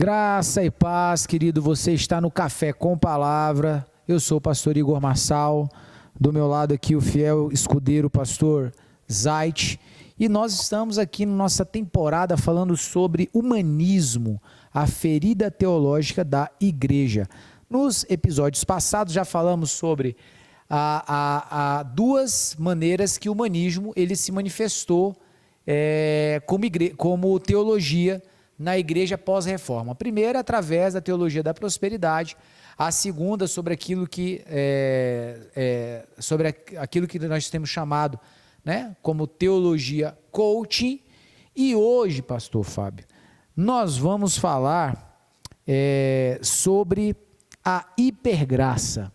Graça e paz, querido, você está no Café com Palavra. Eu sou o pastor Igor Marçal, do meu lado aqui o fiel escudeiro, pastor Zait, e nós estamos aqui na nossa temporada falando sobre humanismo, a ferida teológica da igreja. Nos episódios passados já falamos sobre duas maneiras que o humanismo ele se manifestou como teologia na igreja pós-reforma. A primeira, através da teologia da prosperidade, a segunda, sobre aquilo que nós temos chamado, né, como teologia coaching. E hoje, pastor Fábio, nós vamos falar sobre a hipergraça,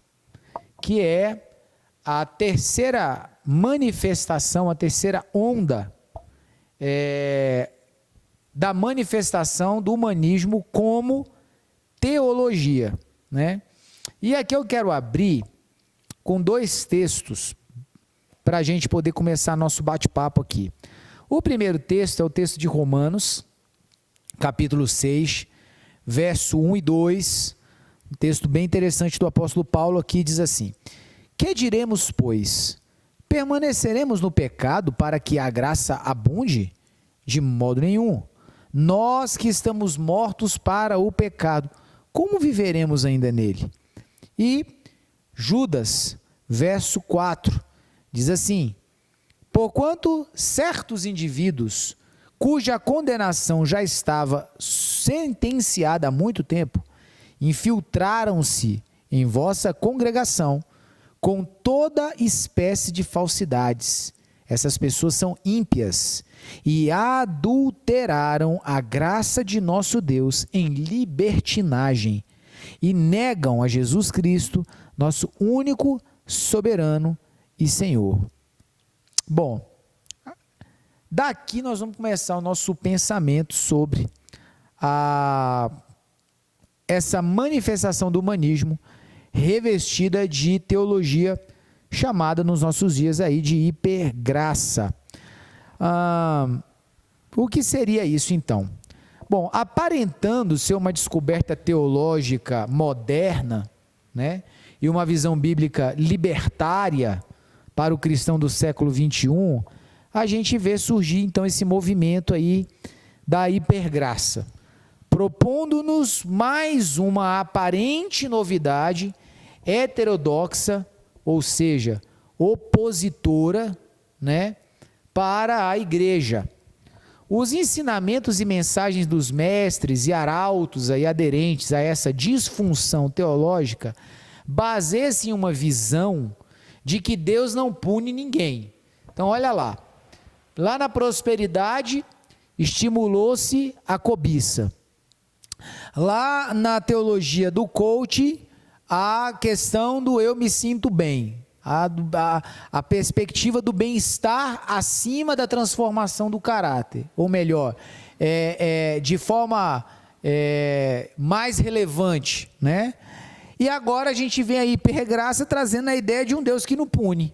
que é a terceira manifestação, a terceira onda da manifestação do humanismo como teologia, né? E aqui eu quero abrir com dois textos para a gente poder começar nosso bate-papo aqui. O primeiro texto é o texto de Romanos, capítulo 6, verso 1 e 2, um texto bem interessante do apóstolo Paulo aqui, diz assim: que diremos, pois? Permaneceremos no pecado para que a graça abunde? De modo nenhum. Nós que estamos mortos para o pecado, como viveremos ainda nele? E Judas, verso 4, diz assim: porquanto certos indivíduos, cuja condenação já estava sentenciada há muito tempo, infiltraram-se em vossa congregação com toda espécie de falsidades. Essas pessoas são ímpias e adulteraram a graça de nosso Deus em libertinagem e negam a Jesus Cristo, nosso único soberano e Senhor. Bom, daqui nós vamos começar o nosso pensamento sobre essa manifestação do humanismo revestida de teologia chamada nos nossos dias aí de hipergraça. O que seria isso então? Bom, aparentando ser uma descoberta teológica moderna, né, e uma visão bíblica libertária para o cristão do século 21, a gente vê surgir então esse movimento aí da hipergraça, propondo-nos mais uma aparente novidade heterodoxa, ou seja, opositora, né, para a igreja. Os ensinamentos e mensagens dos mestres e arautos aí aderentes a essa disfunção teológica baseiam-se em uma visão de que Deus não pune ninguém. Então, olha lá na prosperidade estimulou-se a cobiça. Lá na teologia do coach, a questão do eu me sinto bem, a perspectiva do bem-estar acima da transformação do caráter, ou melhor, de forma mais relevante, né? E agora a gente vem a hipergraça trazendo a ideia de um Deus que não pune.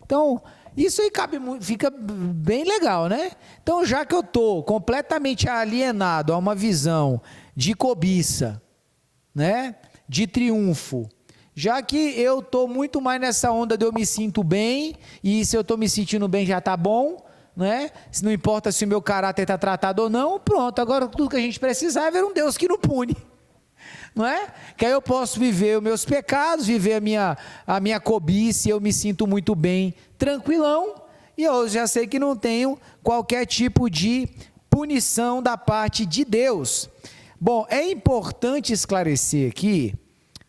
Então, isso aí fica bem legal, né? Então, já que eu estou completamente alienado a uma visão de cobiça, né, de triunfo, já que eu estou muito mais nessa onda de eu me sinto bem, e se eu estou me sentindo bem já está bom, né? Se não importa se o meu caráter está tratado ou não, pronto, agora tudo que a gente precisava é ver um Deus que não pune, não é? Que aí eu posso viver os meus pecados, viver a minha cobiça, e eu me sinto muito bem, tranquilão, e eu já sei que não tenho qualquer tipo de punição da parte de Deus. Bom, é importante esclarecer aqui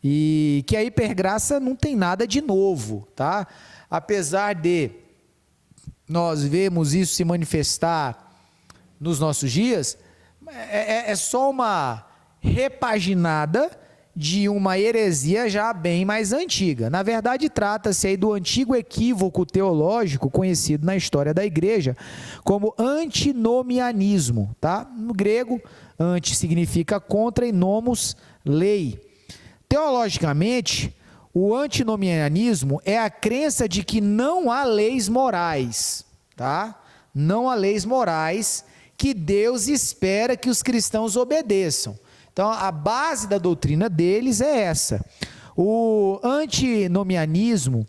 e que a hipergraça não tem nada de novo, tá? Apesar de nós vermos isso se manifestar nos nossos dias, é só uma repaginada de uma heresia já bem mais antiga. Na verdade, trata-se aí do antigo equívoco teológico conhecido na história da igreja como antinomianismo, tá? No grego, anti significa contra e nomos, lei. Teologicamente, o antinomianismo é a crença de que não há leis morais, tá? Não há leis morais que Deus espera que os cristãos obedeçam. Então, a base da doutrina deles é essa. O antinomianismo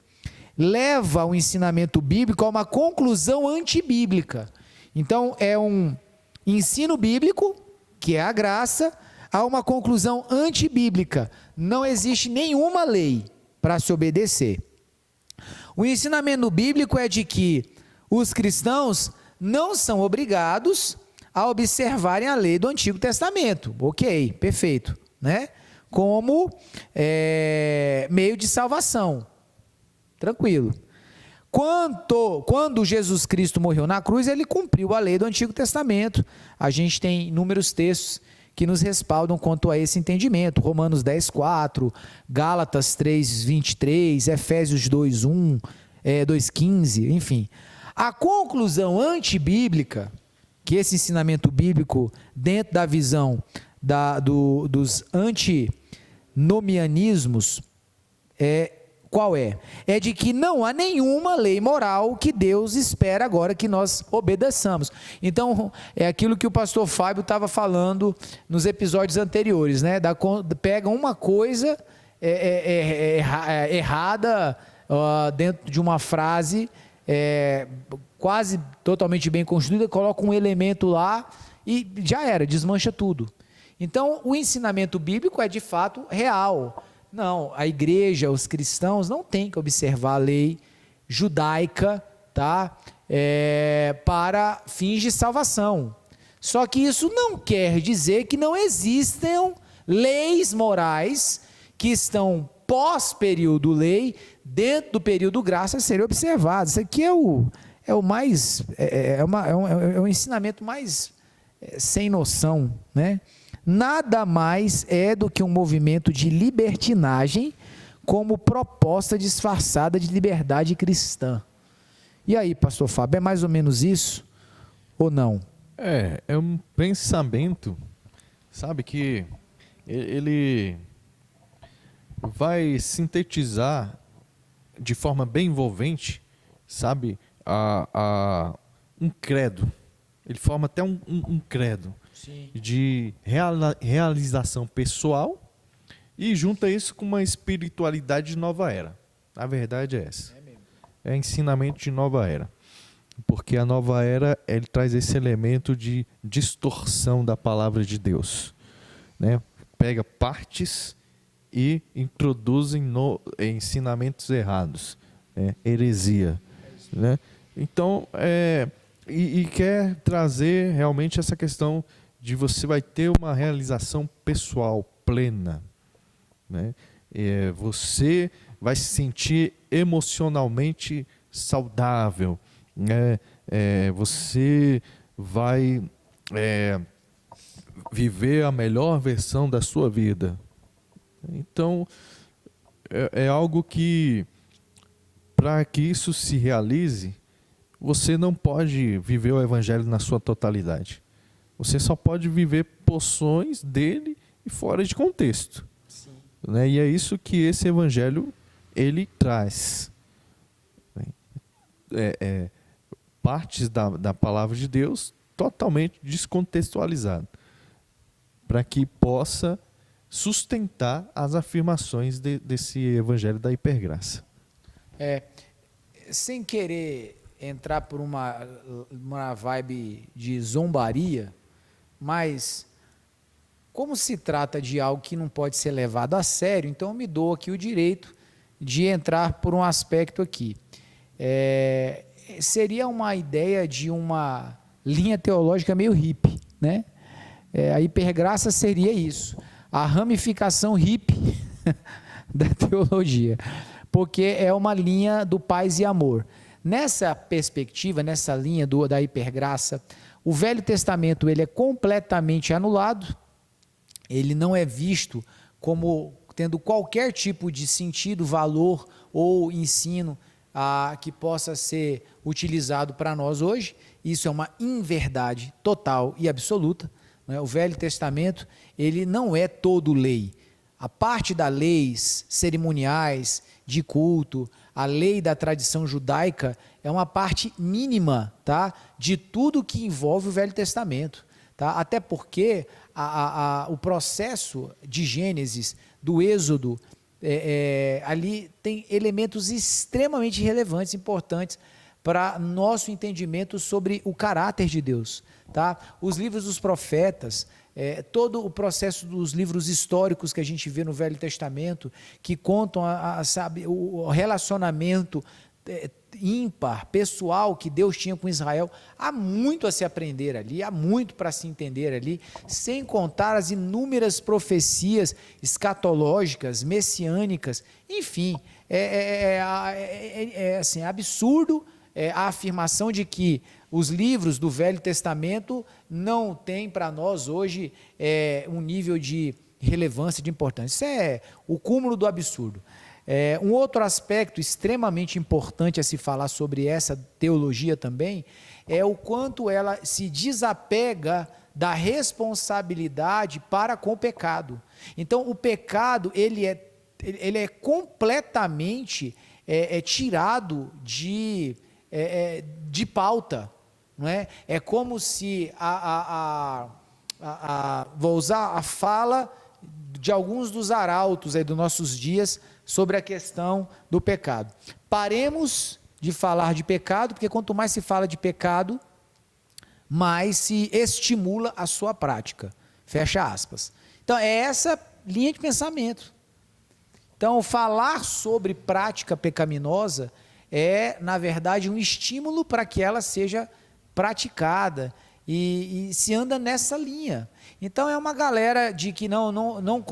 leva o ensinamento bíblico a uma conclusão antibíblica. Então, é um ensino bíblico, que é a graça, a uma conclusão antibíblica. Não existe nenhuma lei para se obedecer. O ensinamento bíblico é de que os cristãos não são obrigados a observarem a lei do Antigo Testamento. Ok, perfeito, né? Como meio de salvação. Tranquilo. Quando Jesus Cristo morreu na cruz, ele cumpriu a lei do Antigo Testamento. A gente tem inúmeros textos que nos respaldam quanto a esse entendimento. Romanos 10:4, Gálatas 3:23, Efésios 2:1, 2:15, enfim. A conclusão antibíblica, que esse ensinamento bíblico, dentro da visão dos antinomianismos, qual é? É de que não há nenhuma lei moral que Deus espera agora que nós obedeçamos. Então, é aquilo que o pastor Fábio estava falando nos episódios anteriores, né? Pega uma coisa errada dentro de uma frase quase totalmente bem construída, coloca um elemento lá e já era, desmancha tudo. Então, o ensinamento bíblico é de fato real. Não, a igreja, os cristãos não têm que observar a lei judaica, tá? Para fins de salvação. Só que isso não quer dizer que não existam leis morais que estão pós-período lei, dentro do período graça, a serem observadas. Isso aqui é um ensinamento mais sem noção, né? Nada mais é do que um movimento de libertinagem como proposta disfarçada de liberdade cristã. E aí, pastor Fábio, é mais ou menos isso ou não? É um pensamento, sabe, que ele vai sintetizar de forma bem envolvente, sabe, um credo. Ele forma até um credo. Sim. De realização pessoal e junta isso com uma espiritualidade de nova era. A verdade é essa. É ensinamento de nova era. Porque a nova era, ele traz esse elemento de distorção da palavra de Deus, né? Pega partes e introduzem ensinamentos errados, heresia, né? Então, e quer trazer realmente essa questão de você vai ter uma realização pessoal plena, né? Você vai se sentir emocionalmente saudável, né? Você vai viver a melhor versão da sua vida. Então, é algo que, para que isso se realize, você não pode viver o evangelho na sua totalidade. Você só pode viver porções dele e fora de contexto. Sim. Né? E é isso que esse evangelho ele traz. Partes da palavra de Deus totalmente descontextualizado, para que possa sustentar as afirmações desse evangelho da hipergraça. Sem querer entrar por uma vibe de zombaria, mas como se trata de algo que não pode ser levado a sério, então eu me dou aqui o direito de entrar por um aspecto aqui. Seria uma ideia de uma linha teológica meio hippie, né? A hipergraça seria isso, a ramificação hippie da teologia, porque é uma linha do paz e amor. Nessa perspectiva, nessa linha da hipergraça, o Velho Testamento ele é completamente anulado, ele não é visto como tendo qualquer tipo de sentido, valor ou ensino que possa ser utilizado para nós hoje. Isso é uma inverdade total e absoluta, né? O Velho Testamento ele não é todo lei. A parte das leis cerimoniais, de culto, a lei da tradição judaica é uma parte mínima, tá, de tudo que envolve o Velho Testamento. tá? Até porque o processo de Gênesis, do Êxodo, ali tem elementos extremamente relevantes, importantes para nosso entendimento sobre o caráter de Deus, tá? Os livros dos profetas, todo o processo dos livros históricos que a gente vê no Velho Testamento, que contam o relacionamento ímpar, pessoal que Deus tinha com Israel, há muito a se aprender ali, há muito para se entender ali, sem contar as inúmeras profecias escatológicas, messiânicas, enfim, assim, absurdo a afirmação de que os livros do Velho Testamento não têm para nós hoje um nível de relevância, de importância. Isso é o cúmulo do absurdo. Um outro aspecto extremamente importante a se falar sobre essa teologia também é o quanto ela se desapega da responsabilidade para com o pecado. Então, o pecado ele é completamente tirado de pauta, não é? É como se vou usar a fala de alguns dos arautos aí dos nossos dias sobre a questão do pecado. Paremos de falar de pecado, porque quanto mais se fala de pecado, mais se estimula a sua prática. Fecha aspas. Então, é essa linha de pensamento. Então, falar sobre prática pecaminosa é, na verdade, um estímulo para que ela seja praticada e se anda nessa linha. Então é uma galera de que não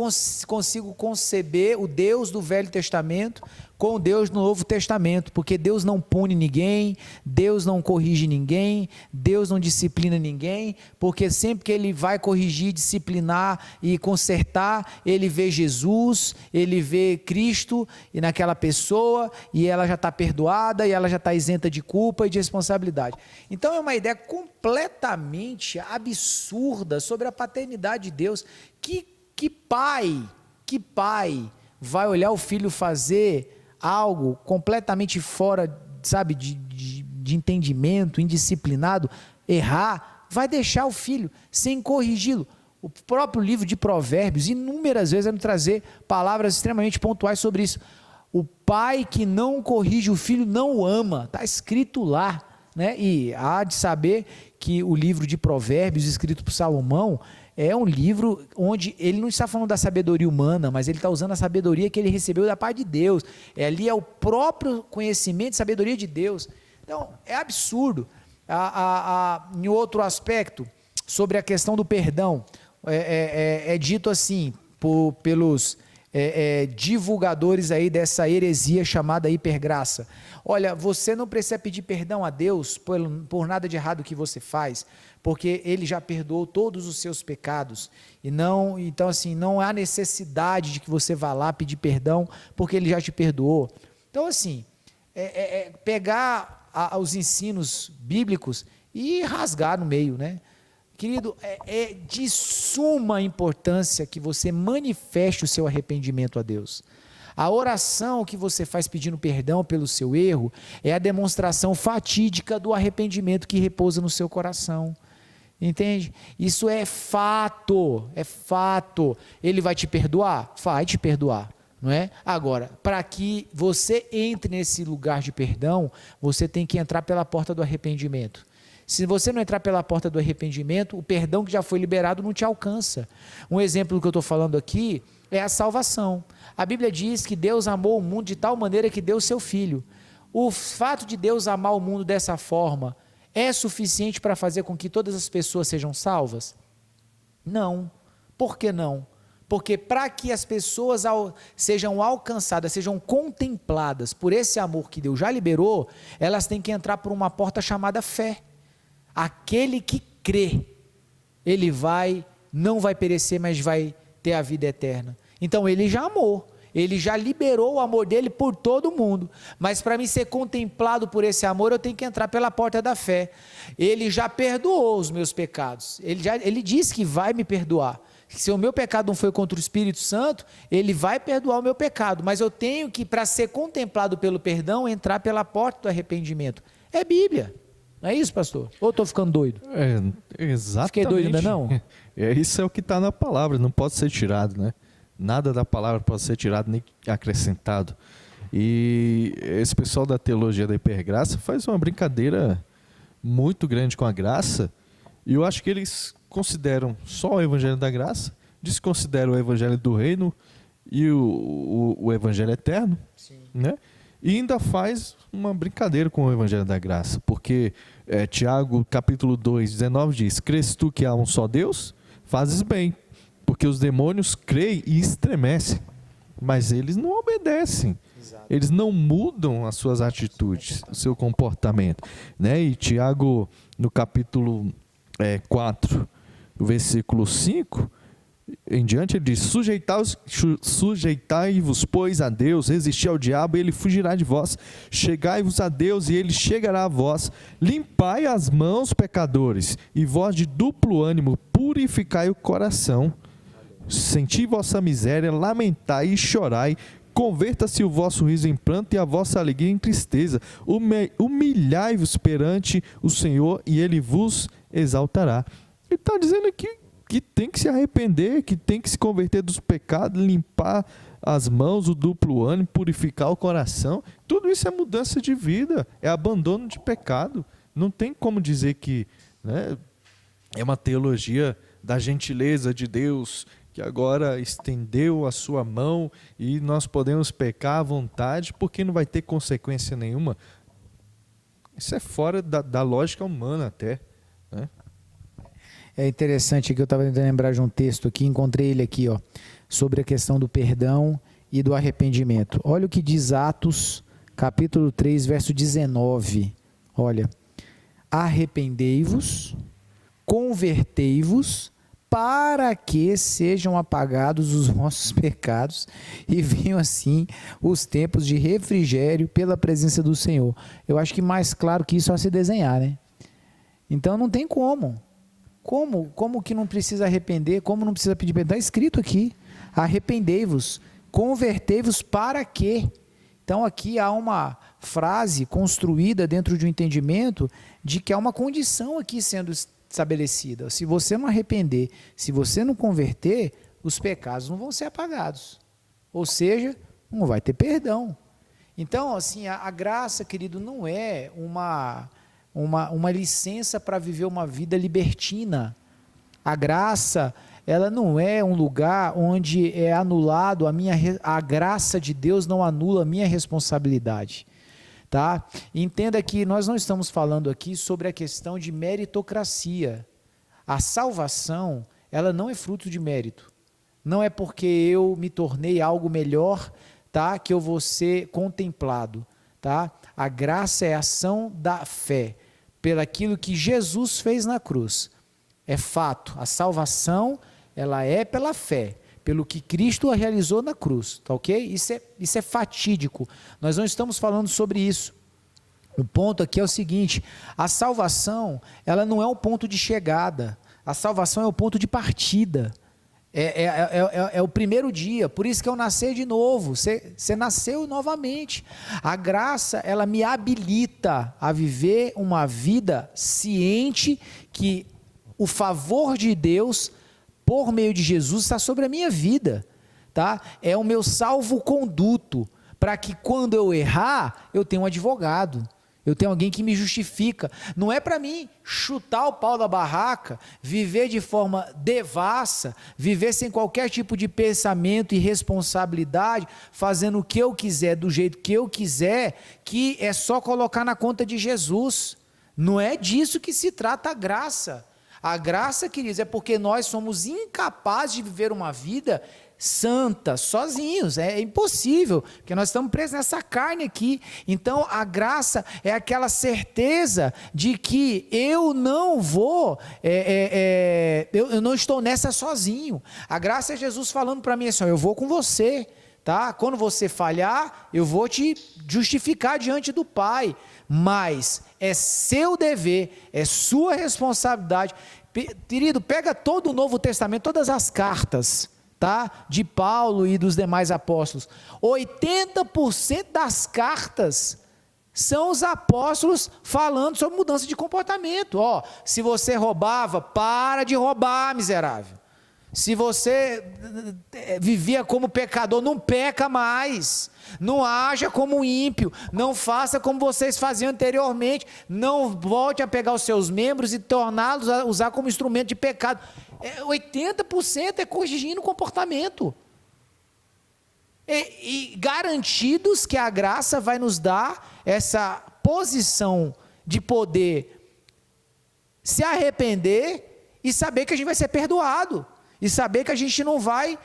consigo conceber o Deus do Velho Testamento com o Deus do Novo Testamento, porque Deus não pune ninguém, Deus não corrige ninguém, Deus não disciplina ninguém, porque sempre que Ele vai corrigir, disciplinar e consertar, Ele vê Jesus, Ele vê Cristo e naquela pessoa, e ela já está perdoada, e ela já está isenta de culpa e de responsabilidade. Então é uma ideia completamente absurda sobre a paternidade de Deus. Que pai vai olhar o filho fazer algo completamente fora, sabe, de entendimento, indisciplinado, errar, vai deixar o filho sem corrigi-lo? O próprio livro de Provérbios, inúmeras vezes, vai nos trazer palavras extremamente pontuais sobre isso. O pai que não corrige o filho não o ama, está escrito lá, né? E há de saber que o livro de Provérbios, escrito por Salomão, é um livro onde ele não está falando da sabedoria humana, mas ele está usando a sabedoria que ele recebeu da parte de Deus. Ali é o próprio conhecimento e sabedoria de Deus. Então, é absurdo. Em outro aspecto, sobre a questão do perdão, é dito assim, pelos divulgadores aí dessa heresia chamada hipergraça: olha, você não precisa pedir perdão a Deus por nada de errado que você faz, porque Ele já perdoou todos os seus pecados, então assim, não há necessidade de que você vá lá pedir perdão, porque Ele já te perdoou. Então assim, pegar os ensinos bíblicos e rasgar no meio, né? Querido, é de suma importância que você manifeste o seu arrependimento a Deus. A oração que você faz pedindo perdão pelo seu erro é a demonstração fatídica do arrependimento que repousa no seu coração. Entende? Isso é fato, é fato. Ele vai te perdoar? Vai te perdoar, não é? Agora, para que você entre nesse lugar de perdão, você tem que entrar pela porta do arrependimento. Se você não entrar pela porta do arrependimento, o perdão que já foi liberado não te alcança. Um exemplo do que eu estou falando aqui é a salvação. A Bíblia diz que Deus amou o mundo de tal maneira que deu o seu Filho. O fato de Deus amar o mundo dessa forma é suficiente para fazer com que todas as pessoas sejam salvas? Não. Por que não? Porque para que as pessoas sejam alcançadas, sejam contempladas por esse amor que Deus já liberou, elas têm que entrar por uma porta chamada fé. Aquele que crê, ele não vai perecer, mas vai ter a vida eterna. Então ele já amou, ele já liberou o amor dele por todo mundo, mas para mim ser contemplado por esse amor, eu tenho que entrar pela porta da fé. Ele já perdoou os meus pecados, ele disse que vai me perdoar. Se o meu pecado não foi contra o Espírito Santo, ele vai perdoar o meu pecado, mas eu tenho que, para ser contemplado pelo perdão, entrar pela porta do arrependimento. É Bíblia. Não é isso, pastor? Ou estou ficando doido? Exatamente. Fiquei doido ainda não? Isso é o que está na palavra, não pode ser tirado, né? Nada da palavra pode ser tirado nem acrescentado. E esse pessoal da teologia da hipergraça faz uma brincadeira muito grande com a graça, e eu acho que eles consideram só o evangelho da graça, desconsideram o evangelho do reino e o evangelho eterno, né? E ainda faz uma brincadeira com o evangelho da graça, porque Tiago capítulo 2, 19 diz: crês tu que há um só Deus? Fazes bem, porque os demônios creem e estremecem, mas eles não obedecem. Exato. Eles não mudam as suas atitudes, o seu comportamento, né? E Tiago, no capítulo 4, versículo 5 em diante, ele diz: sujeitai-vos, pois, a Deus, resisti ao diabo e ele fugirá de vós. Chegai-vos a Deus e ele chegará a vós. Limpai as mãos, pecadores, e vós de duplo ânimo, purificai o coração. Senti vossa miséria, lamentai e chorai. Converta-se o vosso riso em pranto e a vossa alegria em tristeza. Humilhai-vos perante o Senhor e ele vos exaltará. Ele está dizendo aqui que tem que se arrepender, que tem que se converter dos pecados, limpar as mãos, o duplo ânimo, purificar o coração. Tudo isso é mudança de vida, é abandono de pecado. Não tem como dizer que, né, é uma teologia da gentileza de Deus, que agora estendeu a sua mão e nós podemos pecar à vontade porque não vai ter consequência nenhuma. Isso é fora da lógica humana até, né? É interessante que eu estava tentando lembrar de um texto aqui, encontrei ele aqui, ó, sobre a questão do perdão e do arrependimento. Olha o que diz Atos, capítulo 3, verso 19. Olha: arrependei-vos, convertei-vos, para que sejam apagados os vossos pecados e venham assim os tempos de refrigério pela presença do Senhor. Eu acho que mais claro que isso é se desenhar, né? Então não tem como. Como que não precisa arrepender? Como não precisa pedir perdão? Está escrito aqui: arrependei-vos, convertei-vos para quê? Então aqui há uma frase construída dentro de um entendimento de que há uma condição aqui sendo estabelecida. Se você não arrepender, se você não converter, os pecados não vão ser apagados. Ou seja, não vai ter perdão. Então, assim, a graça, querido, não é uma licença para viver uma vida libertina. A graça, ela não é um lugar onde é anulado a graça de Deus não anula a minha responsabilidade. Tá? Entenda que nós não estamos falando aqui sobre a questão de meritocracia. A salvação, ela não é fruto de mérito. Não é porque eu me tornei algo melhor, tá, que eu vou ser contemplado. Tá? A graça é a ação da fé, pelaquilo que Jesus fez na cruz. É fato, a salvação, ela é pela fé, pelo que Cristo realizou na cruz, tá ok? Isso é fatídico, nós não estamos falando sobre isso. O ponto aqui é o seguinte: a salvação, ela não é um ponto de chegada, a salvação é o ponto de partida, é o primeiro dia. Por isso que eu nasci de novo, você nasceu novamente. A graça, ela me habilita a viver uma vida ciente que o favor de Deus por meio de Jesus está sobre a minha vida, tá? É o meu salvo-conduto, para que quando eu errar, eu tenha um advogado, eu tenho alguém que me justifica. Não é para mim chutar o pau da barraca, viver de forma devassa, viver sem qualquer tipo de pensamento e responsabilidade, fazendo o que eu quiser, do jeito que eu quiser, que é só colocar na conta de Jesus. Não é disso que se trata a graça. A graça, queridos, é porque nós somos incapazes de viver uma vida santa, sozinhos, é impossível, porque nós estamos presos nessa carne aqui. Então a graça é aquela certeza de que eu não vou, eu não estou nessa sozinho. A graça é Jesus falando para mim assim: ó, eu vou com você, tá? Quando você falhar, eu vou te justificar diante do Pai, mas é seu dever, é sua responsabilidade. Querido, pega todo o Novo Testamento, todas as cartas, tá, de Paulo e dos demais apóstolos, 80% das cartas São os apóstolos falando sobre mudança de comportamento. Ó, se você roubava, para de roubar, miserável. Se você vivia como pecador, não peca mais. Não haja como ímpio. Não faça como vocês faziam anteriormente. Não volte a pegar os seus membros e torná-los a usar como instrumento de pecado. 80% é corrigindo o comportamento. E garantidos que a graça vai nos dar essa posição de poder se arrepender e saber que a gente vai ser perdoado. E saber que a gente não vai,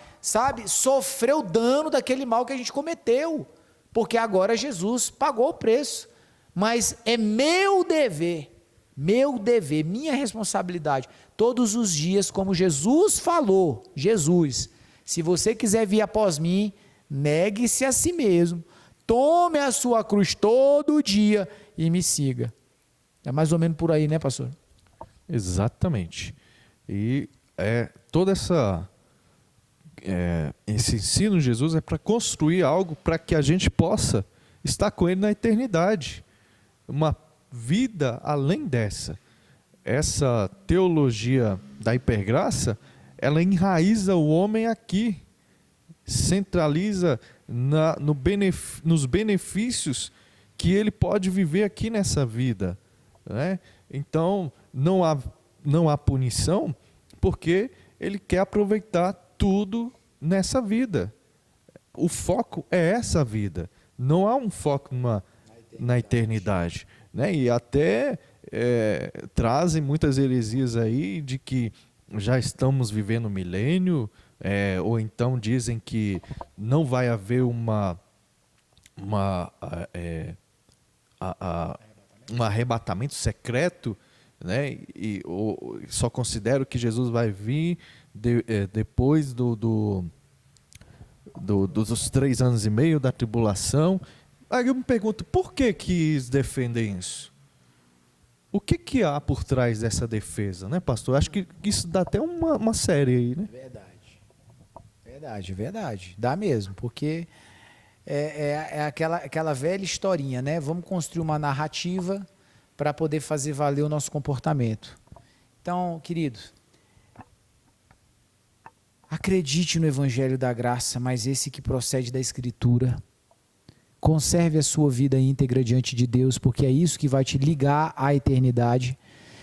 sofrer o dano daquele mal que a gente cometeu. Porque agora Jesus pagou o preço. Mas é meu dever, minha responsabilidade, todos os dias, como Jesus falou, se você quiser vir após mim, negue-se a si mesmo, tome a sua cruz todo dia e me siga. É mais ou menos por aí, né, pastor? Exatamente. E todo esse ensino de Jesus é para construir algo para que a gente possa estar com Ele na eternidade. Uma vida além dessa. Essa teologia da hipergraça, ela enraiza o homem aqui, centraliza nos benefícios que ele pode viver aqui nessa vida, né? Então, não há punição, porque ele quer aproveitar tudo nessa vida. O foco é essa vida. Não há um foco na eternidade. Né? E até trazem muitas heresias aí de que já estamos vivendo o milênio, ou então dizem que não vai haver um arrebatamento secreto, né? Só considero que Jesus vai vir depois dos 3 anos e meio da tribulação. Aí eu me pergunto, por que eles defendem isso? O que há por trás dessa defesa, né, pastor? Acho que isso dá até uma série aí, né? Verdade. Dá mesmo, porque é aquela velha historinha, né? Vamos construir uma narrativa para poder fazer valer o nosso comportamento. Então, queridos, acredite no Evangelho da Graça, mas esse que procede da Escritura. Conserve a sua vida íntegra diante de Deus, porque é isso que vai te ligar à eternidade.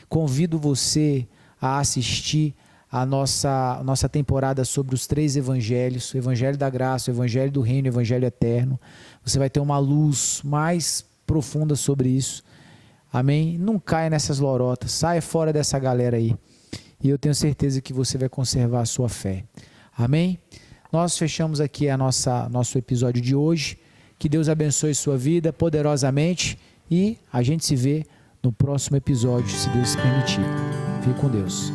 Convido você a assistir a nossa temporada sobre os 3 evangelhos, o Evangelho da Graça, o Evangelho do Reino e o Evangelho Eterno. Você vai ter uma luz mais profunda sobre isso. Amém? Não caia nessas lorotas, saia fora dessa galera aí. E eu tenho certeza que você vai conservar a sua fé. Amém? Nós fechamos aqui nosso episódio de hoje. Que Deus abençoe sua vida poderosamente e a gente se vê no próximo episódio, se Deus permitir. Fique com Deus.